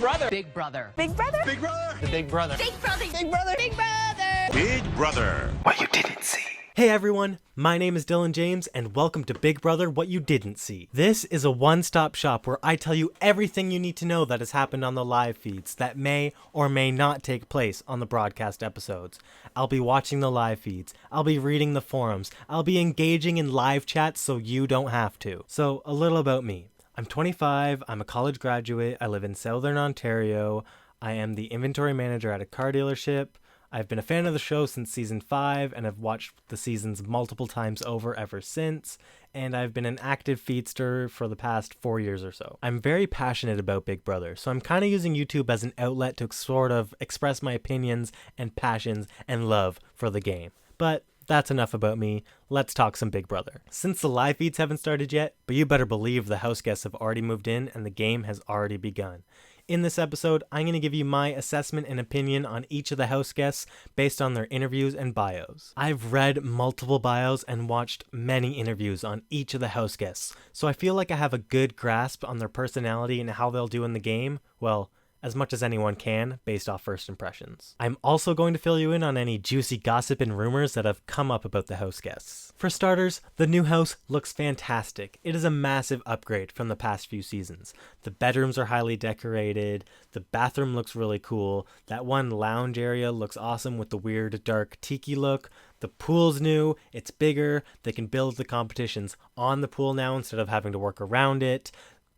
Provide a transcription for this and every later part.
brother. Big brother. Big brother? Big brother. The big brother. Big brother. Big brother. Big brother. Big brother. What you didn't see. Hey everyone, my name is Dylan James and welcome to Big Brother What You Didn't See. This is a one-stop shop where I tell you everything you need to know that has happened on the live feeds that may or may not take place on the broadcast episodes. I'll be watching the live feeds, I'll be reading the forums, I'll be engaging in live chats so you don't have to. So a little about me. I'm 25, I'm a college graduate, I live in Southern Ontario, I am the inventory manager at a car dealership. I've been a fan of the show since season 5 and have watched the seasons multiple times over ever since, and I've been an active feedster for the past 4 years or so. I'm very passionate about Big Brother, so I'm kind of using YouTube as an outlet to sort of express my opinions and passions and love for the game. But that's enough about me. Let's talk some Big Brother. Since the live feeds haven't started yet, but you better believe the house guests have already moved in and the game has already begun. In this episode, I'm going to give you my assessment and opinion on each of the house guests based on their interviews and bios. I've read multiple bios and watched many interviews on each of the house guests, so I feel like I have a good grasp on their personality and how they'll do in the game, well, as much as anyone can, based off first impressions. I'm also going to fill you in on any juicy gossip and rumors that have come up about the house guests. For starters, the new house looks fantastic. It is a massive upgrade from the past few seasons. The bedrooms are highly decorated, the bathroom looks really cool, that one lounge area looks awesome with the weird dark tiki look, the pool's new, it's bigger, they can build the competitions on the pool now instead of having to work around it.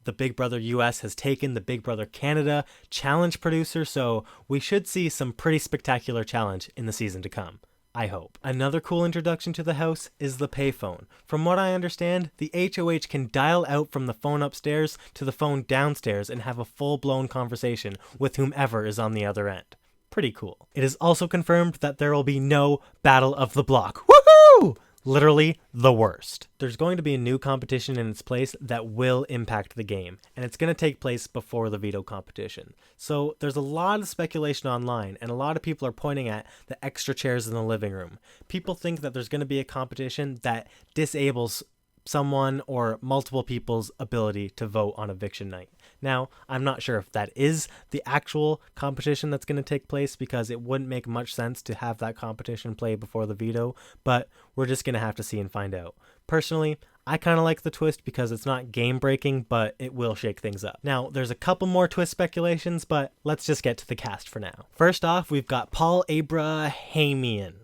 The Big Brother US has taken the Big Brother Canada challenge producer, so we should see some pretty spectacular challenge in the season to come. I hope. Another cool introduction to the house is the payphone. From what I understand, the HOH can dial out from the phone upstairs to the phone downstairs and have a full-blown conversation with whomever is on the other end. Pretty cool. It is also confirmed that there will be no Battle of the Block. Woohoo! Literally the worst. There's going to be a new competition in its place that will impact the game, and it's going to take place before the veto competition. So there's a lot of speculation online, and a lot of people are pointing at the extra chairs in the living room. People think that there's going to be a competition that disables someone or multiple people's ability to vote on eviction night. Now, I'm not sure if that is the actual competition that's going to take place because it wouldn't make much sense to have that competition play before the veto, but we're just going to have to see and find out. Personally, I kind of like the twist because it's not game breaking, but it will shake things up. Now, there's a couple more twist speculations, but let's just get to the cast for now. First off, we've got Paul Abrahamian.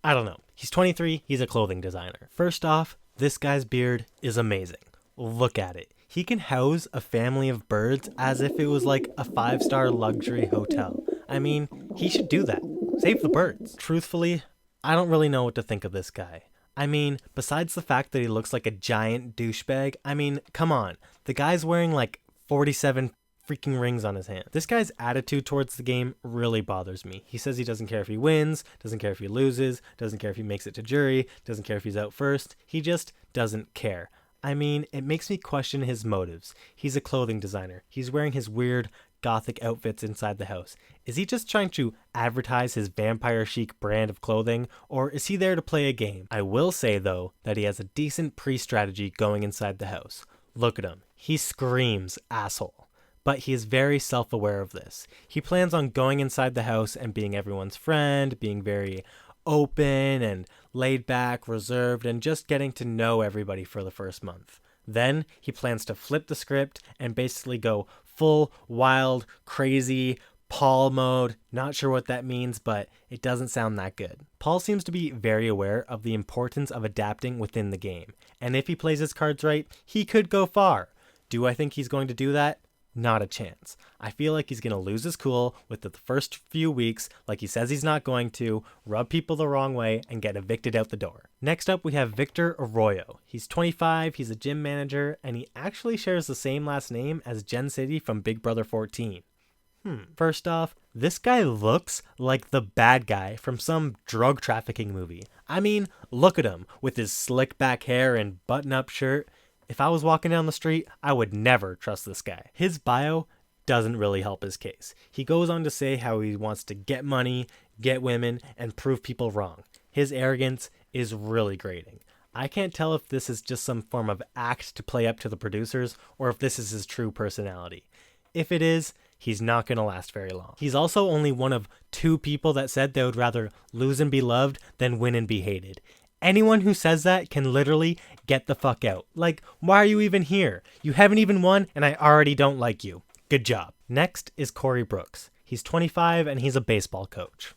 I don't know. He's 23, he's a clothing designer. First off, this guy's beard is amazing. Look at it. He can house a family of birds as if it was like a 5-star luxury hotel. I mean, he should do that. Save the birds. Truthfully, I don't really know what to think of this guy. I mean, besides the fact that he looks like a giant douchebag, I mean, come on. The guy's wearing like 47 freaking rings on his hand. This guy's attitude towards the game really bothers me. He says he doesn't care if he wins, doesn't care if he loses, doesn't care if he makes it to jury, doesn't care if he's out first. He just doesn't care. I mean, it makes me question his motives. He's a clothing designer. He's wearing his weird gothic outfits inside the house. Is he just trying to advertise his vampire chic brand of clothing, or is he there to play a game? I will say, though, that he has a decent pre-strategy going inside the house. Look at him. He screams asshole. But he is very self-aware of this. He plans on going inside the house and being everyone's friend, being very open and laid back, reserved, and just getting to know everybody for the first month. Then he plans to flip the script and basically go full, wild, crazy, Paul mode. Not sure what that means, but it doesn't sound that good. Paul seems to be very aware of the importance of adapting within the game. And if he plays his cards right, he could go far. Do I think he's going to do that? Not a chance. I feel like he's going to lose his cool with the first few weeks, like he says he's not going to, rub people the wrong way, and get evicted out the door. Next up, we have Victor Arroyo. He's 25, he's a gym manager, and he actually shares the same last name as Jen City from Big Brother 14. First off, this guy looks like the bad guy from some drug trafficking movie. I mean, look at him, with his slick back hair and button-up shirt. If I was walking down the street, I would never trust this guy. His bio doesn't really help his case. He goes on to say how he wants to get money, get women, and prove people wrong. His arrogance is really grating. I can't tell if this is just some form of act to play up to the producers or if this is his true personality. If it is, he's not going to last very long. He's also only one of 2 people that said they would rather lose and be loved than win and be hated. Anyone who says that can literally get the fuck out. Like, why are you even here? You haven't even won and I already don't like you. Good job. Next is Corey Brooks. He's 25 and he's a baseball coach.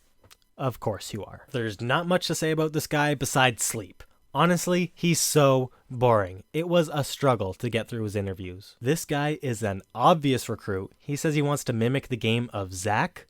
Of course you are. There's not much to say about this guy besides sleep. Honestly, he's so boring. It was a struggle to get through his interviews. This guy is an obvious recruit. He says he wants to mimic the game of Zach.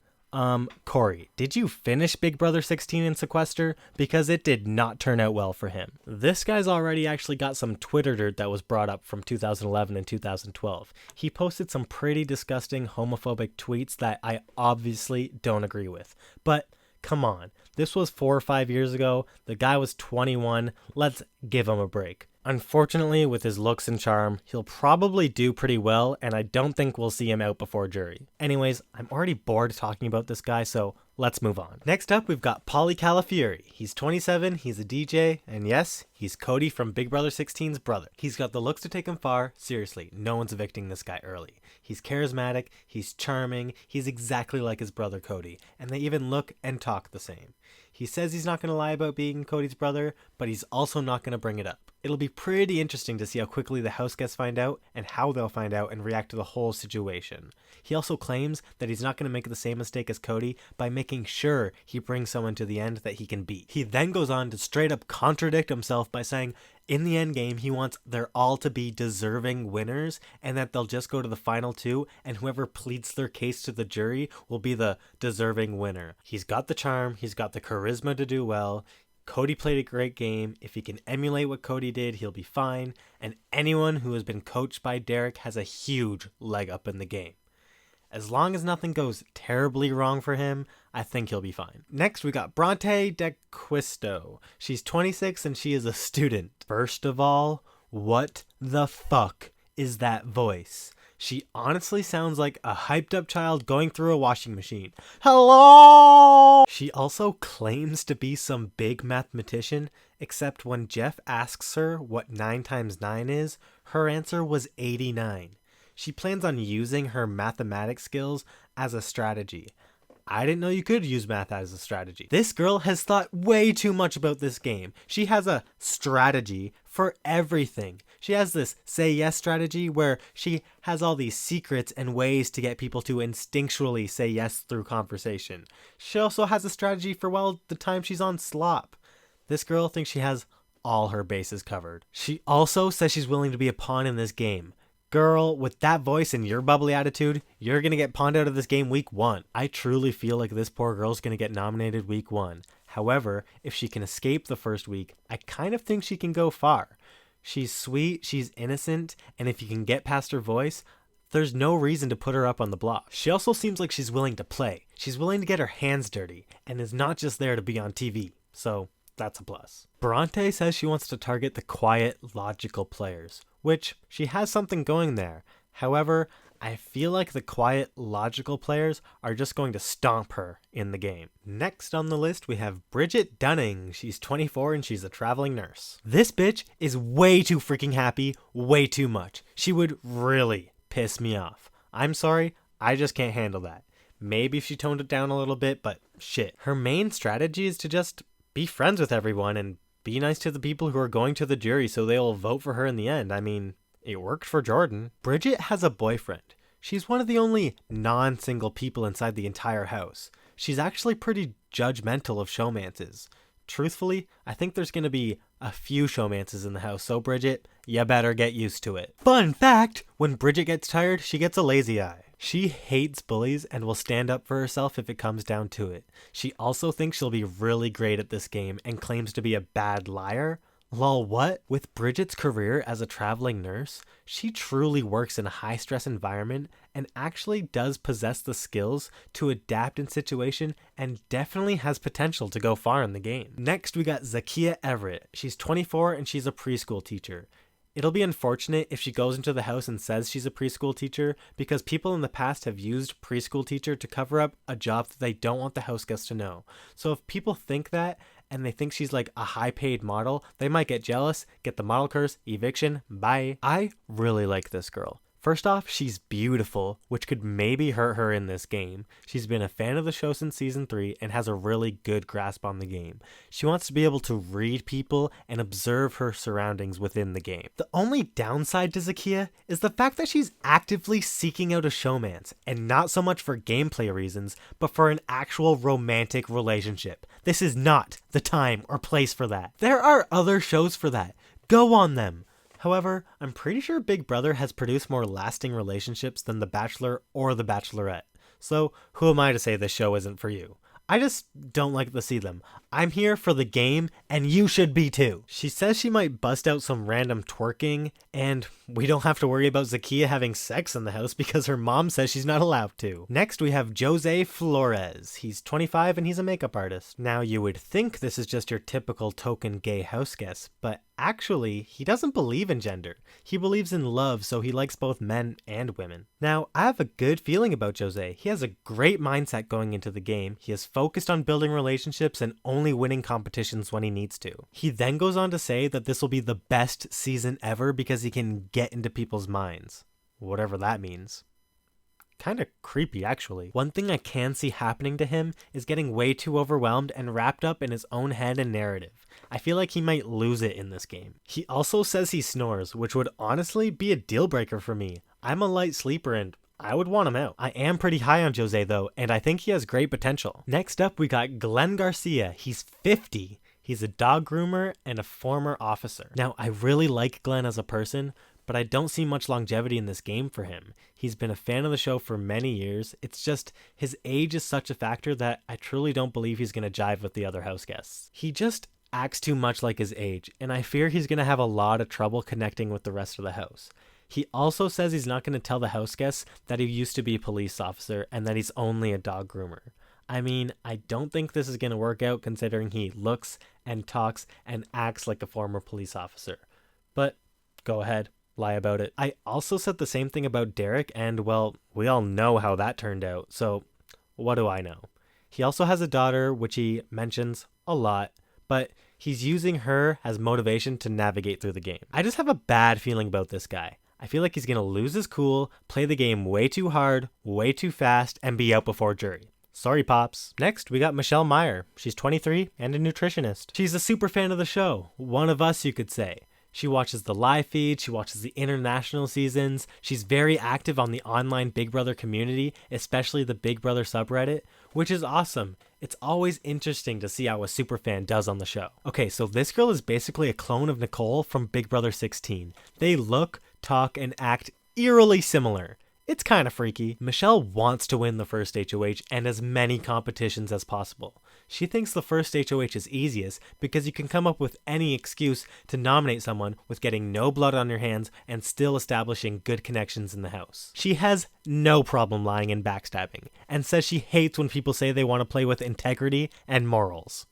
Corey, did you finish Big Brother 16 in sequester? Because it did not turn out well for him. This guy's already actually got some Twitter dirt that was brought up from 2011 and 2012. He posted some pretty disgusting homophobic tweets that I obviously don't agree with. But come on, this was 4 or 5 years ago. The guy was 21. Let's give him a break. Unfortunately, with his looks and charm, he'll probably do pretty well, and I don't think we'll see him out before jury. Anyways, I'm already bored talking about this guy, so let's move on. Next up, we've got Pauly Calafieri. He's 27, he's a DJ, and yes, he's Cody from Big Brother 16's brother. He's got the looks to take him far. Seriously, no one's evicting this guy early. He's charismatic, he's charming, he's exactly like his brother Cody, and they even look and talk the same. He says he's not going to lie about being Cody's brother, but he's also not going to bring it up. It'll be pretty interesting to see how quickly the house guests find out and how they'll find out and react to the whole situation. He also claims that he's not going to make the same mistake as Cody by making sure he brings someone to the end that he can beat. He then goes on to straight up contradict himself by saying in the end game he wants their all to be deserving winners and that they'll just go to the final 2 and whoever pleads their case to the jury will be the deserving winner. He's got the charm, he's got the charisma to do well. Cody played a great game. If he can emulate what Cody did, he'll be fine. And anyone who has been coached by Derek has a huge leg up in the game. As long as nothing goes terribly wrong for him, I think he'll be fine. Next, we got Bronte DeQuisto. She's 26 and she is a student. First of all, what the fuck is that voice? She honestly sounds like a hyped up child going through a washing machine. Hello! She also claims to be some big mathematician, except when Jeff asks her what 9 times 9 is, her answer was 89. She plans on using her mathematics skills as a strategy. I didn't know you could use math as a strategy. This girl has thought way too much about this game. She has a strategy for everything. She has this say yes strategy where she has all these secrets and ways to get people to instinctually say yes through conversation. She also has a strategy for, well, the time she's on slop. This girl thinks she has all her bases covered. She also says she's willing to be a pawn in this game. Girl, with that voice and your bubbly attitude, you're going to get pawned out of this game week 1. I truly feel like this poor girl's going to get nominated week 1. However, if she can escape the first week, I kind of think she can go far. She's sweet, she's innocent, and if you can get past her voice, there's no reason to put her up on the block. She also seems like she's willing to play. She's willing to get her hands dirty, and is not just there to be on TV. So that's a plus. Bronte says she wants to target the quiet, logical players, which she has something going there. However, I feel like the quiet, logical players are just going to stomp her in the game. Next on the list, we have Bridget Dunning. She's 24 and she's a traveling nurse. This bitch is way too freaking happy, way too much. She would really piss me off. I'm sorry, I just can't handle that. Maybe if she toned it down a little bit, but shit. Her main strategy is to just be friends with everyone and be nice to the people who are going to the jury so they'll vote for her in the end. I mean, it worked for Jordan. Bridget has a boyfriend. She's one of the only non-single people inside the entire house. She's actually pretty judgmental of showmances. Truthfully, I think there's going to be a few showmances in the house, so Bridget, you better get used to it. Fun fact, when Bridget gets tired, she gets a lazy eye. She hates bullies and will stand up for herself if it comes down to it. She also thinks she'll be really great at this game and claims to be a bad liar. Lol, what? With Bridget's career as a traveling nurse, she truly works in a high-stress environment and actually does possess the skills to adapt in situation and definitely has potential to go far in the game. Next, we got Zakiya Everett. She's 24 and she's a preschool teacher. It'll be unfortunate if she goes into the house and says she's a preschool teacher because people in the past have used preschool teacher to cover up a job that they don't want the house guests to know. So if people think that and they think she's like a high paid model, they might get jealous, get the model curse, eviction, bye. I really like this girl. First off, she's beautiful, which could maybe hurt her in this game. She's been a fan of the show since season 3 and has a really good grasp on the game. She wants to be able to read people and observe her surroundings within the game. The only downside to Zakiya is the fact that she's actively seeking out a showmance, and not so much for gameplay reasons, but for an actual romantic relationship. This is not the time or place for that. There are other shows for that. Go on them. However, I'm pretty sure Big Brother has produced more lasting relationships than The Bachelor or The Bachelorette. So who am I to say this show isn't for you? I just don't like to see them. I'm here for the game, and you should be too. She says she might bust out some random twerking, and we don't have to worry about Zakiya having sex in the house because her mom says she's not allowed to. Next, we have Jose Flores. He's 25 and he's a makeup artist. Now, you would think this is just your typical token gay house guest, but actually, he doesn't believe in gender. He believes in love, so he likes both men and women. Now, I have a good feeling about Jose. He has a great mindset going into the game. He is focused on building relationships and only winning competitions when he needs to. He then goes on to say that this will be the best season ever because he can get into people's minds. Whatever that means. Kind of creepy, actually. One thing I can see happening to him is getting way too overwhelmed and wrapped up in his own head and narrative. I feel like he might lose it in this game. He also says he snores, which would honestly be a deal breaker for me. I'm a light sleeper and I would want him out. I am pretty high on Jose though, and I think he has great potential. Next up, we got Glenn Garcia. He's 50. He's a dog groomer and a former officer. Now, I really like Glenn as a person, but I don't see much longevity in this game for him. He's been a fan of the show for many years. It's just his age is such a factor that I truly don't believe he's going to jive with the other house guests. He just acts too much like his age, and I fear he's going to have a lot of trouble connecting with the rest of the house. He also says he's not going to tell the house guests that he used to be a police officer and that he's only a dog groomer. I mean, I don't think this is going to work out considering he looks and talks and acts like a former police officer. But go ahead, lie about it. I also said the same thing about Derek, and well, we all know how that turned out, so what do I know? He also has a daughter, which he mentions a lot, but he's using her as motivation to navigate through the game. I just have a bad feeling about this guy. I feel like he's going to lose his cool, play the game way too hard, way too fast, and be out before jury. Sorry, Pops. Next, we got Michelle Meyer. She's 23 and a nutritionist. She's a super fan of the show. One of us, you could say. She watches the live feed, she watches the international seasons, she's very active on the online Big Brother community, especially the Big Brother subreddit, which is awesome. It's always interesting to see how a superfan does on the show. Okay, so this girl is basically a clone of Nicole from Big Brother 16. They look, talk, and act eerily similar. It's kind of freaky. Michelle wants to win the first HOH and as many competitions as possible. She thinks the first HOH is easiest because you can come up with any excuse to nominate someone with getting no blood on your hands and still establishing good connections in the house. She has no problem lying and backstabbing and says she hates when people say they want to play with integrity and morals.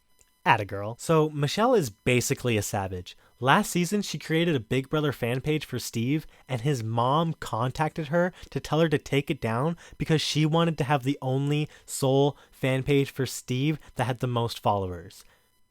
Atta girl. So Michelle is basically a savage. Last season, she created a Big Brother fan page for Steve, and his mom contacted her to tell her to take it down because she wanted to have the only sole fan page for Steve that had the most followers.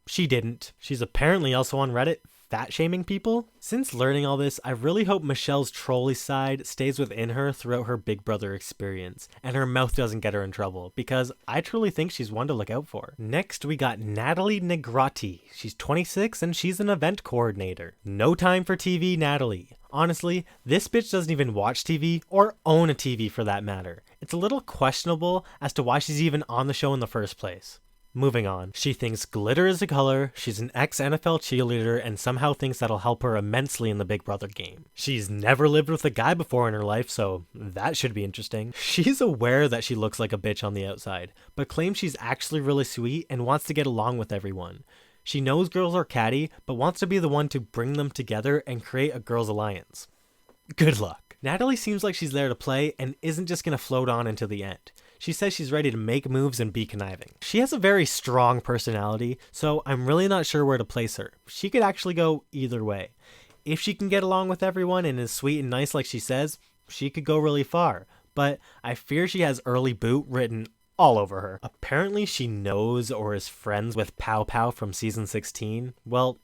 She didn't. She's apparently also on Reddit fat shaming people. Since learning all this, I really hope Michelle's trolly side stays within her throughout her Big Brother experience, and her mouth doesn't get her in trouble, because I truly think she's one to look out for. Next, we got Natalie Negrotti. She's 26 and she's an event coordinator. No time for TV, Natalie. Honestly, this bitch doesn't even watch TV or own a TV for that matter. It's a little questionable as to why she's even on the show in the first place. Moving on. She thinks glitter is a color, she's an ex-NFL cheerleader, and somehow thinks that'll help her immensely in the Big Brother game. She's never lived with a guy before in her life, so that should be interesting. She's aware that she looks like a bitch on the outside, but claims she's actually really sweet and wants to get along with everyone. She knows girls are catty, but wants to be the one to bring them together and create a girls' alliance. Good luck. Natalie seems like she's there to play and isn't just going to float on into the end. She says she's ready to make moves and be conniving. She has a very strong personality, so I'm really not sure where to place her. She could actually go either way. If she can get along with everyone and is sweet and nice like she says, she could go really far. But I fear she has early boot written all over her. Apparently she knows or is friends with Pow Pow from season 16. Well,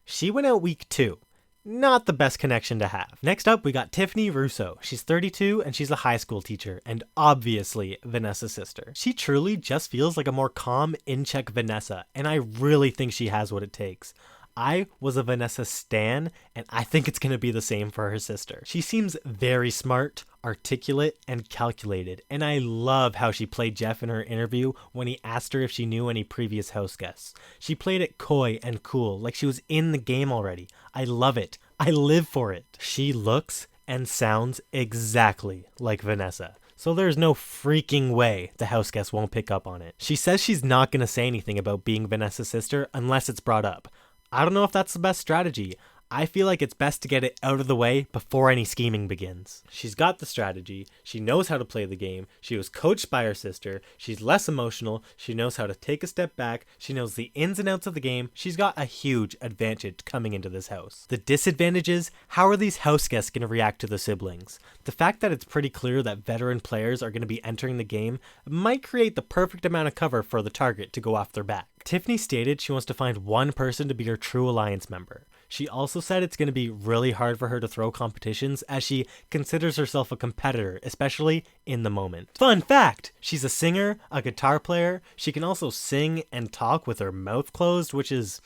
she went out week 2. Not the best connection to have. Next up, we got Tiffany Russo. She's 32 and she's a high school teacher and obviously Vanessa's sister. She truly just feels like a more calm, in-check Vanessa, and I really think she has what it takes. I was a Vanessa stan, and I think it's going to be the same for her sister. She seems very smart, articulate, and calculated, and I love how she played Jeff in her interview when he asked her if she knew any previous house guests. She played it coy and cool, like she was in the game already. I love it. I live for it. She looks and sounds exactly like Vanessa. So there's no freaking way the house guest won't pick up on it. She says she's not going to say anything about being Vanessa's sister unless it's brought up. I don't know if that's the best strategy. I feel like it's best to get it out of the way before any scheming begins. She's got the strategy, she knows how to play the game, she was coached by her sister, she's less emotional, she knows how to take a step back, she knows the ins and outs of the game, she's got a huge advantage coming into this house. The disadvantage is, how are these house guests going to react to the siblings? The fact that it's pretty clear that veteran players are going to be entering the game might create the perfect amount of cover for the target to go off their back. Tiffany stated she wants to find one person to be her true alliance member. She also said it's going to be really hard for her to throw competitions as she considers herself a competitor, especially in the moment. Fun fact! She's a singer, a guitar player. She can also sing and talk with her mouth closed, which is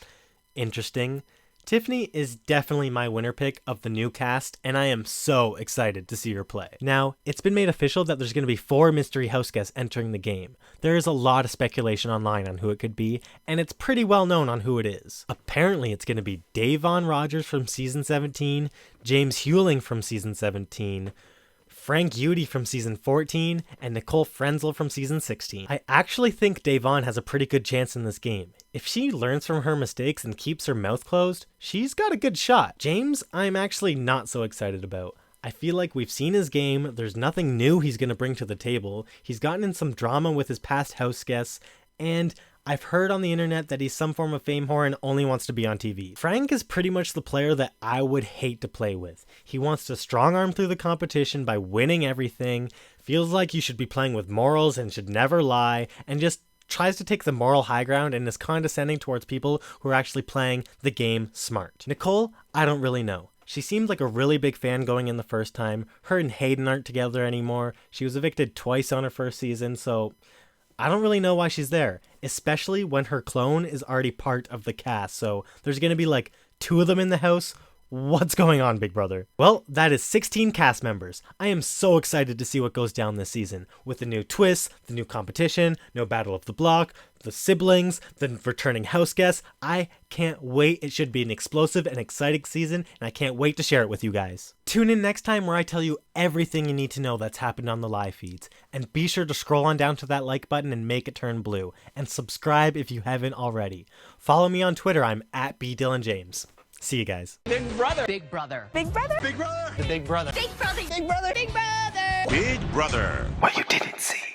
interesting. Tiffany is definitely my winner pick of the new cast, and I am so excited to see her play. Now, it's been made official that there's going to be 4 mystery house guests entering the game. There is a lot of speculation online on who it could be, and it's pretty well known on who it is. Apparently, it's going to be Davon Rogers from season 17, James Hewling from season 17, Frank Udy from season 14, and Nicole Frenzel from season 16. I actually think Davon has a pretty good chance in this game. If she learns from her mistakes and keeps her mouth closed, she's got a good shot. James, I'm actually not so excited about. I feel like we've seen his game, there's nothing new he's going to bring to the table, he's gotten in some drama with his past house guests, and I've heard on the internet that he's some form of fame whore and only wants to be on TV. Frank is pretty much the player that I would hate to play with. He wants to strong arm through the competition by winning everything, feels like you should be playing with morals and should never lie, and just tries to take the moral high ground and is condescending towards people who are actually playing the game smart. Nicole, I don't really know. She seemed like a really big fan going in the first time. Her and Hayden aren't together anymore. She was evicted twice on her first season, so I don't really know why she's there, especially when her clone is already part of the cast, so there's going to be like 2 of them in the house. What's going on, Big Brother? Well, that is 16 cast members. I am so excited to see what goes down this season. With the new twists, the new competition, no battle of the block, the siblings, the returning house guests. I can't wait. It should be an explosive and exciting season, and I can't wait to share it with you guys. Tune in next time where I tell you everything you need to know that's happened on the live feeds. And be sure to scroll on down to that like button and make it turn blue. And subscribe if you haven't already. Follow me on Twitter. I'm at BDylanJames. See you guys. Big brother. Big brother. Big brother. Big brother. The big brother. Big brother. Big brother. Big brother. Big brother. What you didn't see.